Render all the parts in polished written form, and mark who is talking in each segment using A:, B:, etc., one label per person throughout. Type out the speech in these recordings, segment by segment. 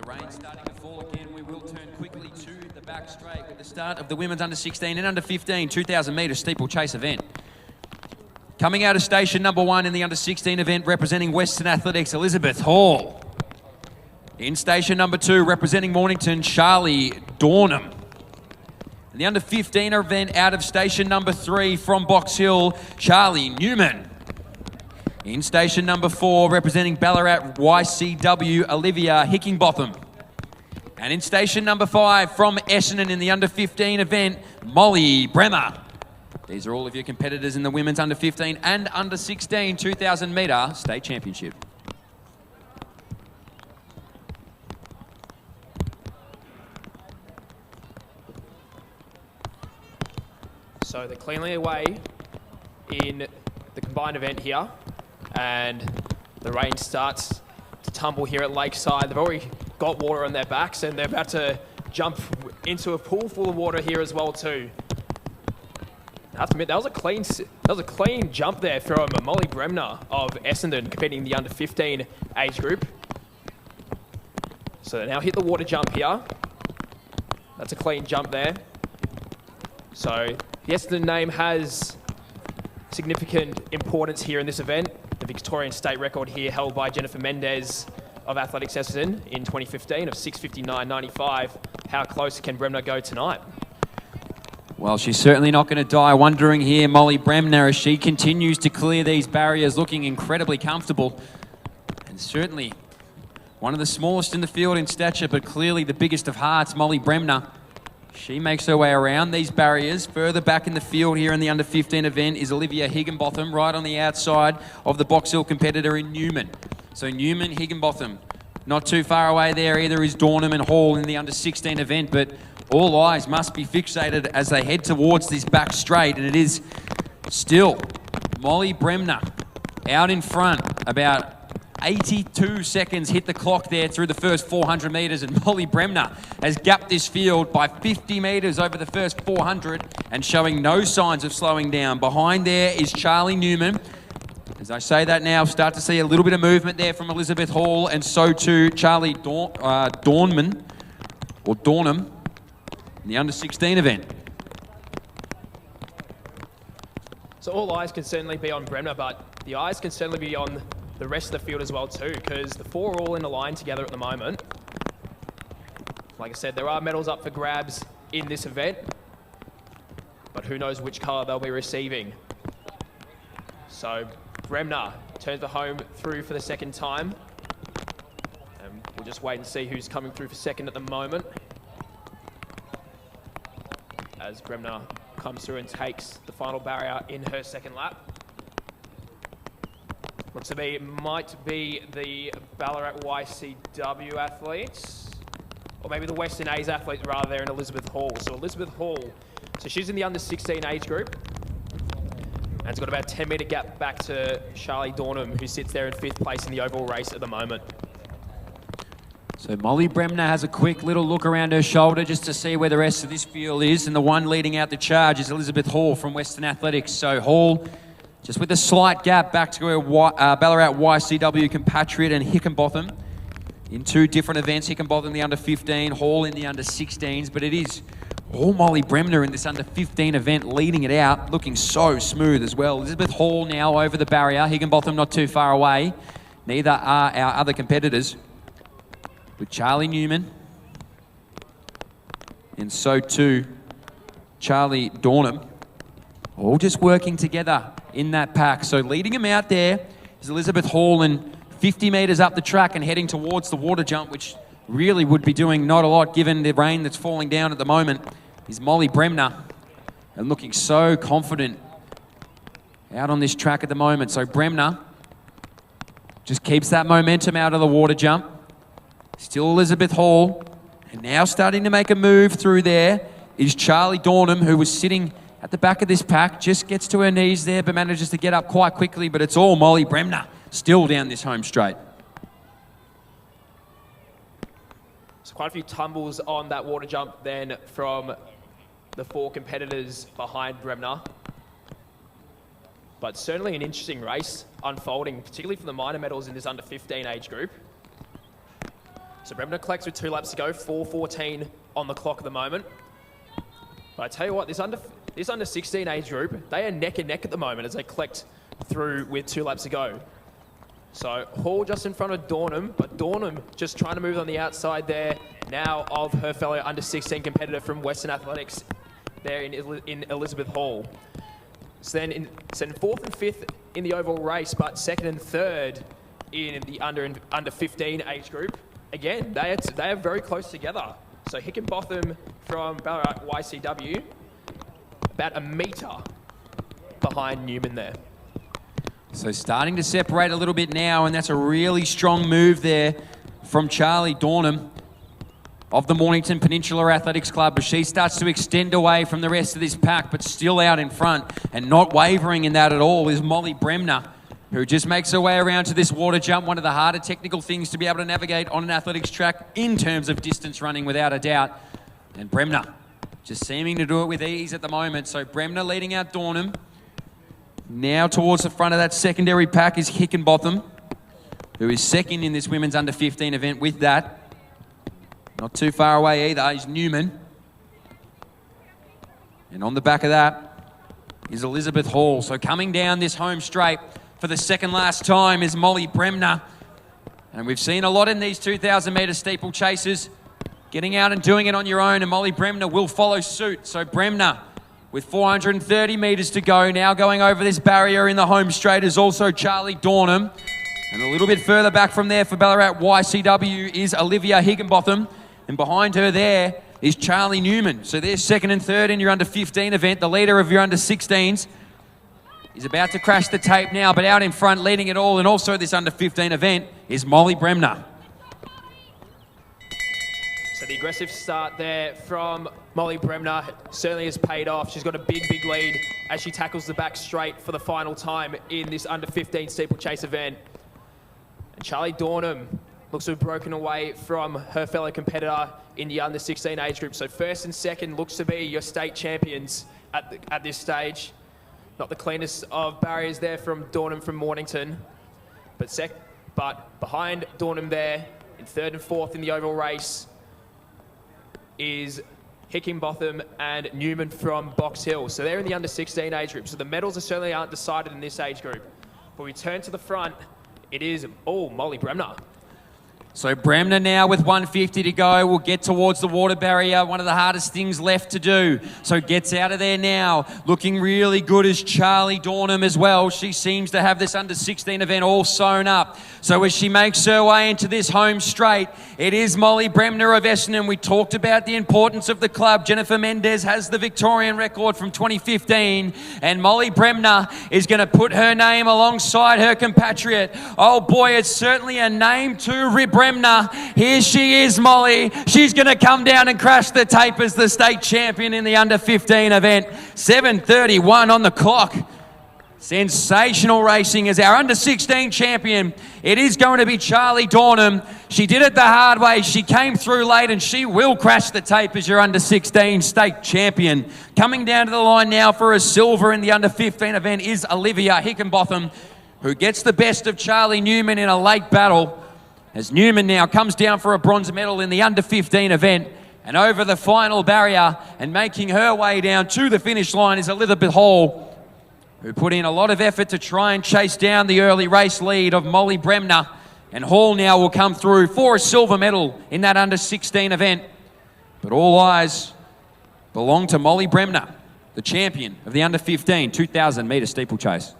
A: The rain starting to fall again. We will turn quickly to the back straight with the start of the women's under 16 and under 15 2,000 metre steeplechase event. Coming out of station number 1 in the under 16 event, representing Western Athletics, Elizabeth Hall. In station number 2, representing Mornington, Charlie Dornham. In the under 15 event, out of station number 3 from Box Hill, Charlie Newman. In station number 4, representing Ballarat YCW, Olivia Hickinbotham. And in station number 5, from Essendon in the under 15 event, Molly Bremer. These are all of your competitors in the women's under 15 and under 16 2,000 metre state championship.
B: So they're cleanly away in the combined event here, and the rain starts to tumble here at Lakeside. They've already got water on their backs, and they're about to jump into a pool full of water here as well too. I have to admit, that was a clean jump there from Molly Bremner of Essendon, competing in the under 15 age group. So they now hit the water jump here. That's a clean jump there. So the Essendon name has significant importance here in this event. The Victorian state record here held by Jennifer Mendez of Athletics Essendon in 2015 of 6:59.95. How close can Bremner go tonight?
A: Well, she's certainly not going to die wondering here, Molly Bremner, as she continues to clear these barriers, looking incredibly comfortable. And certainly one of the smallest in the field in stature, but clearly the biggest of hearts, Molly Bremner. She makes her way around these barriers. Further back in the field here in the under 15 event is Olivia Higginbotham, right on the outside of the Box Hill competitor in Newman. So Newman, Higginbotham, not too far away there either is Dornham and Hall in the under 16 event, but all eyes must be fixated as they head towards this back straight, and it is still Molly Bremner out in front. About 82 seconds hit the clock there through the first 400 metres, and Molly Bremner has gapped this field by 50 metres over the first 400 and showing no signs of slowing down. Behind there is Charlie Newman. As I say that now, start to see a little bit of movement there from Elizabeth Hall, and so too Charlie Dornham in the under 16 event.
B: So all eyes can certainly be on Bremner, but the eyes can certainly be on the rest of the field as well too, because the four are all in a line together at the moment. Like I said, there are medals up for grabs in this event, but who knows which colour they'll be receiving. So Bremner turns the home through for the second time, and we'll just wait and see who's coming through for second at the moment, as Bremner comes through and takes the final barrier in her second lap. Looks to be, might be the Ballarat YCW athletes, or maybe the Western A's athletes rather, there in Elizabeth Hall. So Elizabeth Hall, so she's in the under 16 age group, and it's got about a 10 metre gap back to Charlie Dornham, who sits there in 5th place in the overall race at the moment.
A: So Molly Bremner has a quick little look around her shoulder just to see where the rest of this field is, and the one leading out the charge is Elizabeth Hall from Western Athletics. So Hall, just with a slight gap back to her Ballarat YCW compatriot and Hickinbotham in 2 different events. Hickinbotham in the under 15, Hall in the under 16s, but it is all Molly Bremner in this under 15 event leading it out, looking so smooth as well. Elizabeth Hall now over the barrier, Hickinbotham not too far away. Neither are our other competitors, with Charlie Newman, and so too Charlie Dornham, all just working together in that pack. So leading him out there is Elizabeth Hall, and 50 metres up the track and heading towards the water jump, which really would be doing not a lot given the rain that's falling down at the moment, is Molly Bremner, and looking so confident out on this track at the moment. So Bremner just keeps that momentum out of the water jump. Still Elizabeth Hall, and now starting to make a move through there is Charlie Dornham, who was sitting at the back of this pack, just gets to her knees there, but manages to get up quite quickly, but it's all Molly Bremner still down this home straight.
B: So quite a few tumbles on that water jump then from the 4 competitors behind Bremner. But certainly an interesting race unfolding, particularly for the minor medals in this under 15 age group. So So Bremner collects with 2 laps to go, 4:14 on the clock at the moment. But I tell you what, this under 16 age group, they are neck and neck at the moment as they collect through with 2 laps to go. So Hall just in front of Dornham, but Dornham just trying to move on the outside there now of her fellow under 16 competitor from Western Athletics there in Elizabeth Hall. So then in 4th and 5th in the overall race, but 2nd and 3rd in the under 15 age group. Again, they are very close together. So Hickenbotham from Ballarat YCW, about a metre behind Newman there.
A: So starting to separate a little bit now, and that's a really strong move there from Charlie Dornham of the Mornington Peninsula Athletics Club, as she starts to extend away from the rest of this pack, but still out in front and not wavering in that at all is Molly Bremner, who just makes her way around to this water jump, one of the harder technical things to be able to navigate on an athletics track in terms of distance running, without a doubt. And Bremner just seeming to do it with ease at the moment. So Bremner leading out Dornham. Now towards the front of that secondary pack is Hickenbotham, who is second in this women's under 15 event with that. Not too far away either is Newman. And on the back of that is Elizabeth Hall. So coming down this home straight for the second last time is Molly Bremner. And we've seen a lot in these 2,000 metre steeplechases, getting out and doing it on your own, and Molly Bremner will follow suit. So Bremner, with 430 metres to go, now going over this barrier in the home straight is also Charlie Dornham. And a little bit further back from there for Ballarat YCW is Olivia Higginbotham. And behind her there is Charlie Newman. So they're 2nd and 3rd in your under 15 event. The leader of your under 16s is about to crash the tape now, but out in front leading it all, and also this under 15 event, is Molly Bremner.
B: So the aggressive start there from Molly Bremner certainly has paid off. She's got a big, big lead as she tackles the back straight for the final time in this under 15 steeplechase event. And Charlie Dornham looks to have broken away from her fellow competitor in the under 16 age group. So 1st and 2nd looks to be your state champions at this stage. Not the cleanest of barriers there from Dornham from Mornington, but behind Dornham there in 3rd and 4th in the overall race is Hickenbotham and Newman from Box Hill. So they're in the under 16 age group. So the medals certainly aren't decided in this age group. But we turn to the front, it is Molly Bremner.
A: So Bremner now with 150 to go will get towards the water barrier, one of the hardest things left to do. So gets out of there now, looking really good is Charlie Dornham as well. She seems to have this under 16 event all sewn up. So as she makes her way into this home straight, it is Molly Bremner of Essendon. We talked about the importance of the club. Jennifer Mendez has the Victorian record from 2015, and Molly Bremner is going to put her name alongside her compatriot. Oh boy, it's certainly a name to Bremner. Here she is, Molly. She's going to come down and crash the tape as the state champion in the under 15 event. 7:31 on the clock. Sensational racing as our under 16 champion. It is going to be Charlie Dornham. She did it the hard way. She came through late, and she will crash the tape as your under 16 state champion. Coming down to the line now for a silver in the under 15 event is Olivia Hickenbotham, who gets the best of Charlie Newman in a late battle, as Newman now comes down for a bronze medal in the under 15 event. And over the final barrier and making her way down to the finish line is Elizabeth Hall, who put in a lot of effort to try and chase down the early race lead of Molly Bremner. And Hall now will come through for a silver medal in that under 16 event. But all eyes belong to Molly Bremner, the champion of the under 15 2,000 metre steeplechase.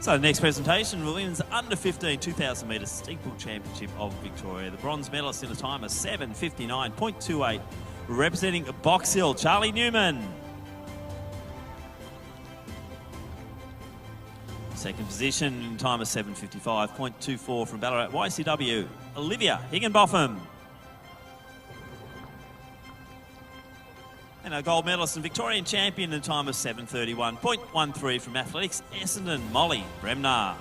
C: So the next presentation, the women's under 15 2,000 metre steeple championship of Victoria. The bronze medalist in a time of 7:59.28, representing Box Hill, Charlie Newman. Second position in time of 7:55.24 from Ballarat YCW, Olivia Higginbotham. And our gold medalist and Victorian champion in a time of 7:31.13 from Athletics Essendon, Molly Bremner.